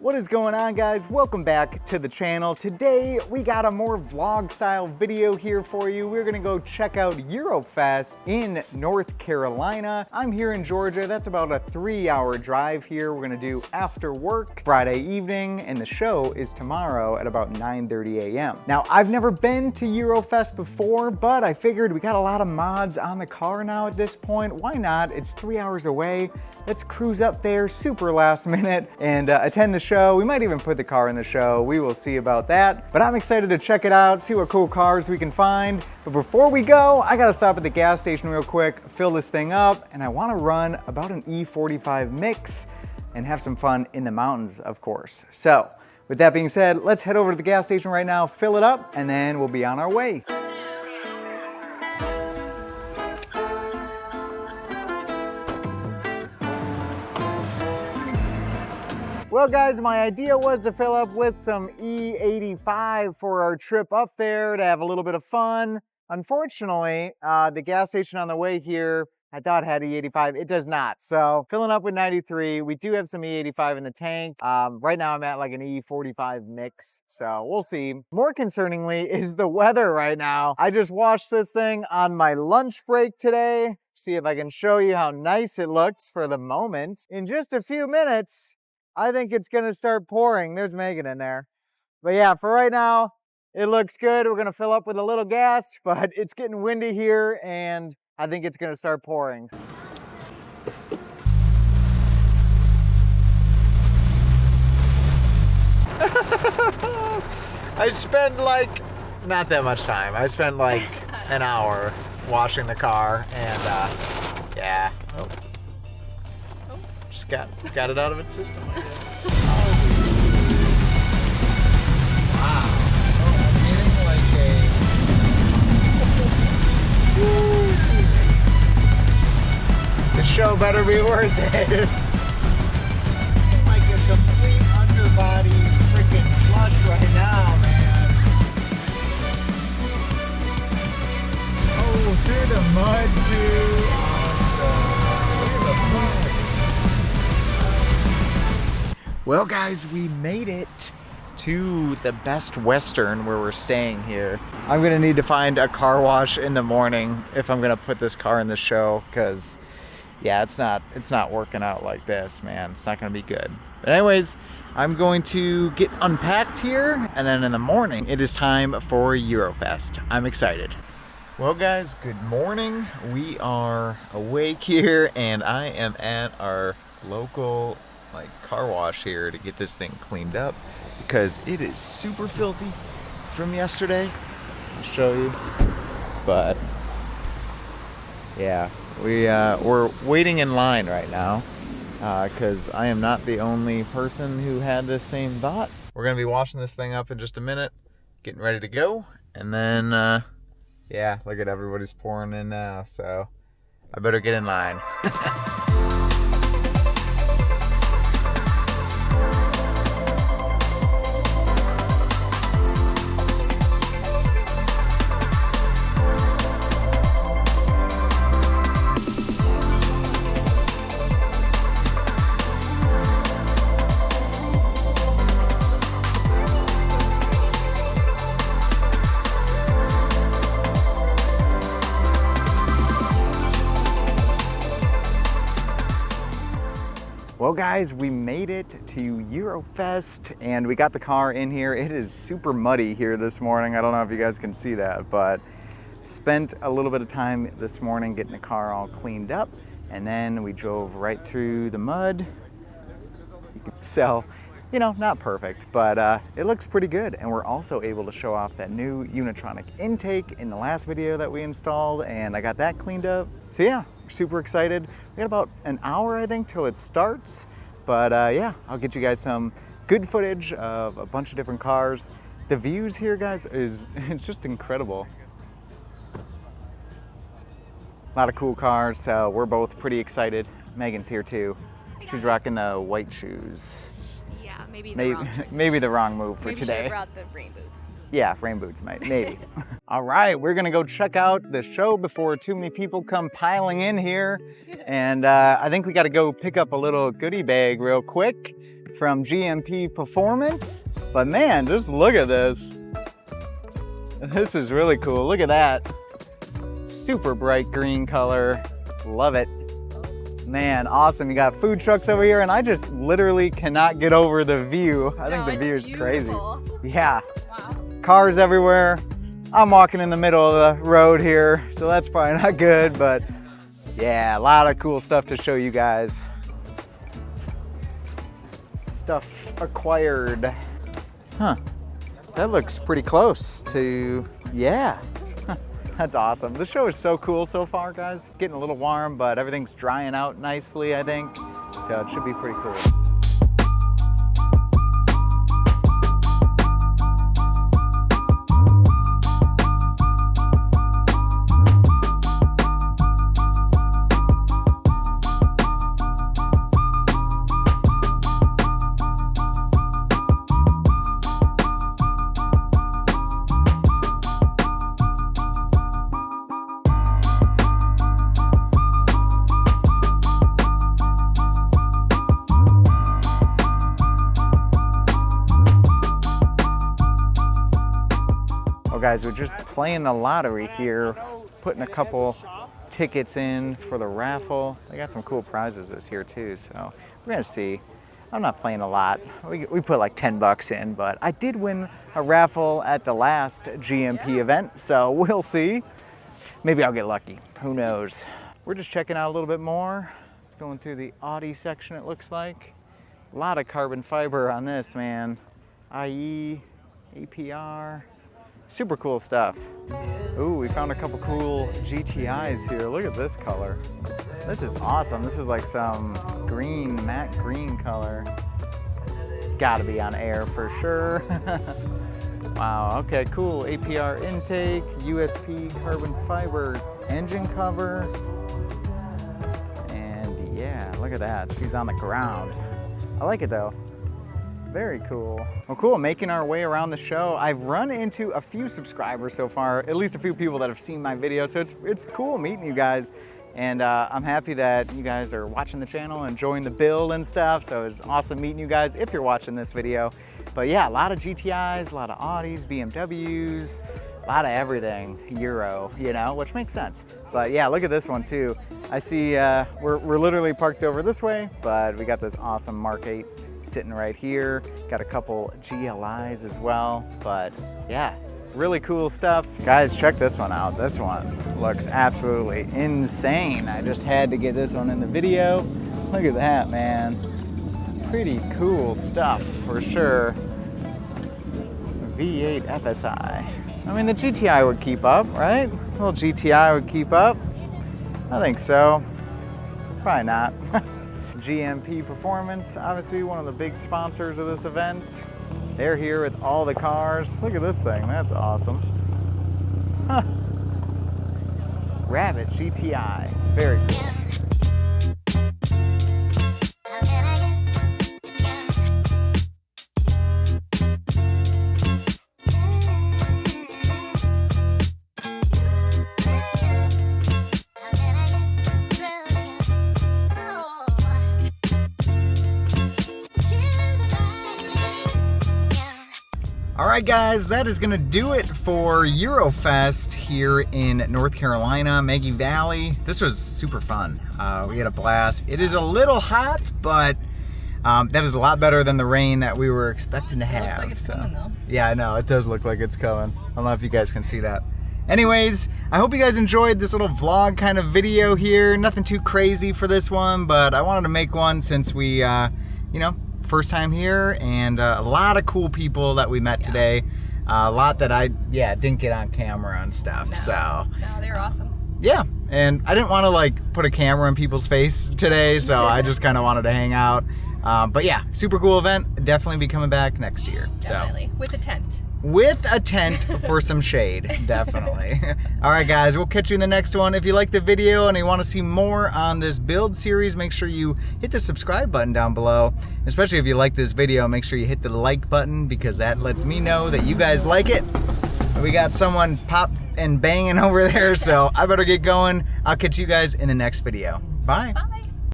What is going on, guys? Welcome back to the channel. Today we got a more vlog style video here for you. We're gonna go check out Eurofest in North Carolina. I'm here in Georgia. That's about a 3-hour drive here. We're gonna do after work Friday evening, and the show is tomorrow at about 9:30 a.m. Now, I've never been to Eurofest before, but I figured we got a lot of mods on the car now at this point. Why not? It's 3 hours away. Let's cruise up there super last minute and attend the show. We might even put the car in the show. We will see about that. But I'm excited to check it out, see what cool cars we can find. But before we go, I gotta stop at the gas station real quick, fill this thing up, and I wanna run about an E45 mix and have some fun in the mountains, of course. So with that being said, let's head over to the gas station right now, fill it up, and then we'll be on our way. Well, guys, my idea was to fill up with some E85 for our trip up there to have a little bit of fun. Unfortunately, the gas station on the way here, I thought had E85. It does not. So filling up with 93. We do have some E85 in the tank. Right now I'm at like an E45 mix. So we'll see. More concerningly is the weather right now. I just washed this thing on my lunch break today. See if I can show you how nice it looks for the moment. In just a few minutes, I think it's gonna start pouring. There's Megan in there. But yeah, for right now, it looks good. We're gonna fill up with a little gas, but it's getting windy here and I think it's gonna start pouring. I spent like, not that much time. I spent like an hour washing the car and yeah. Oh. Just got it out of its system, I guess. Wow. Oh, I'm getting like a... The show better be worth it. Like a complete underbody freaking flush right now, man. Oh, through the mud too. Awesome. Look at the mud. Well, guys, we made it to the Best Western where we're staying here. I'm gonna need to find a car wash in the morning if I'm gonna put this car in the show, because yeah, it's not working out like this, man. It's not gonna be good. But anyways, I'm going to get unpacked here, and then in the morning it is time for Eurofest. I'm excited. Well, guys, good morning. We are awake here and I am at our local car wash here to get this thing cleaned up because it is super filthy from yesterday. I'll show you. But yeah, we're waiting in line right now because I am not the only person who had this same thought. We're gonna be washing this thing up in just a minute, getting ready to go, and then yeah, look at everybody's pouring in now, so I better get in line. Well, guys, we made it to Eurofest and we got the car in here. It is super muddy here this morning. I don't know if you guys can see that, but spent a little bit of time this morning getting the car all cleaned up, and then we drove right through the mud. So, you know, not perfect, but it looks pretty good. And we're also able to show off that new Unitronic intake in the last video that we installed, and I got that cleaned up. So yeah, we're super excited. We got about an hour, I think, till it starts. But yeah, I'll get you guys some good footage of a bunch of different cars. The views here, guys, it's just incredible. A lot of cool cars, so we're both pretty excited. Megan's here too. She's rocking the white shoes. Yeah, maybe the wrong move for today. Maybe brought the rain boots. Yeah, rain boots, maybe. All right, we're gonna go check out the show before too many people come piling in here. And I think we gotta go pick up a little goodie bag real quick from GMP Performance. But man, just look at this. This is really cool. Look at that. Super bright green color. Love it. Man, awesome. You got food trucks over here, and I just literally cannot get over the view. I think the view is crazy. Yeah. Wow. Cars everywhere. I'm walking in the middle of the road here, so that's probably not good, but yeah, a lot of cool stuff to show you guys. Stuff acquired. Huh. That looks pretty close to, yeah. That's awesome. The show is so cool so far, guys. Getting a little warm, but everything's drying out nicely, I think. So it should be pretty cool. Guys, we're just playing the lottery here, putting a couple tickets in for the raffle. They got some cool prizes this year too, so we're gonna see. I'm not playing a lot. We put like 10 bucks in, but I did win a raffle at the last GMP event, so we'll see. Maybe I'll get lucky, who knows. We're just checking out a little bit more, going through the Audi section it looks like. A lot of carbon fiber on this, man. IE, APR. Super cool stuff. Ooh, we found a couple cool GTIs here. Look at this color. This is awesome. This is like some green, matte green color. Gotta be on air for sure. Wow, okay, cool. APR intake, USP carbon fiber engine cover. And yeah, look at that. She's on the ground. I like it though. Very cool. Well, cool, making our way around the show. I've run into a few subscribers so far, at least a few people that have seen my video, so it's cool meeting you guys. And I'm happy that you guys are watching the channel, enjoying the build and stuff, so it's awesome meeting you guys if you're watching this video. But yeah, a lot of GTIs, a lot of Audis, BMWs, a lot of everything, Euro, you know, which makes sense. But yeah, look at this one too. I see we're literally parked over this way, but we got this awesome Mark 8 sitting right here. Got a couple GLIs as well, but yeah, really cool stuff. Guys, check this one out. This one looks absolutely insane. I just had to get this one in the video. Look at that, man. Pretty cool stuff for sure. V8 FSI. I mean, the GTI would keep up, right? A little GTI would keep up. I think so. Probably not. GMP Performance, obviously one of the big sponsors of this event. They're here with all the cars. Look at this thing, that's awesome. Huh. Rabbit GTI, very cool. Alright guys, that is going to do it for Eurofest here in North Carolina, Maggie Valley. This was super fun. We had a blast. It is a little hot, but that is a lot better than the rain that we were expecting to have. It looks like it's coming though. Yeah, I know. It does look like it's coming. I don't know if you guys can see that. Anyways, I hope you guys enjoyed this little vlog kind of video here. Nothing too crazy for this one, but I wanted to make one since we, you know, first time here, and a lot of cool people that we met today. A lot that I didn't get on camera and stuff. No, they were awesome. Yeah, and I didn't want to like put a camera in people's face today, so I just kind of wanted to hang out. But yeah, super cool event. Definitely be coming back next year. Definitely. With a tent. With a tent for some shade, definitely. All right, guys, we'll catch you in the next one. If you like the video and you want to see more on this build series, make sure you hit the subscribe button down below. Especially if you like this video, make sure you hit the like button because that lets me know that you guys like it. We got someone pop and banging over there, so I better get going. I'll catch you guys in the next video. Bye. Bye.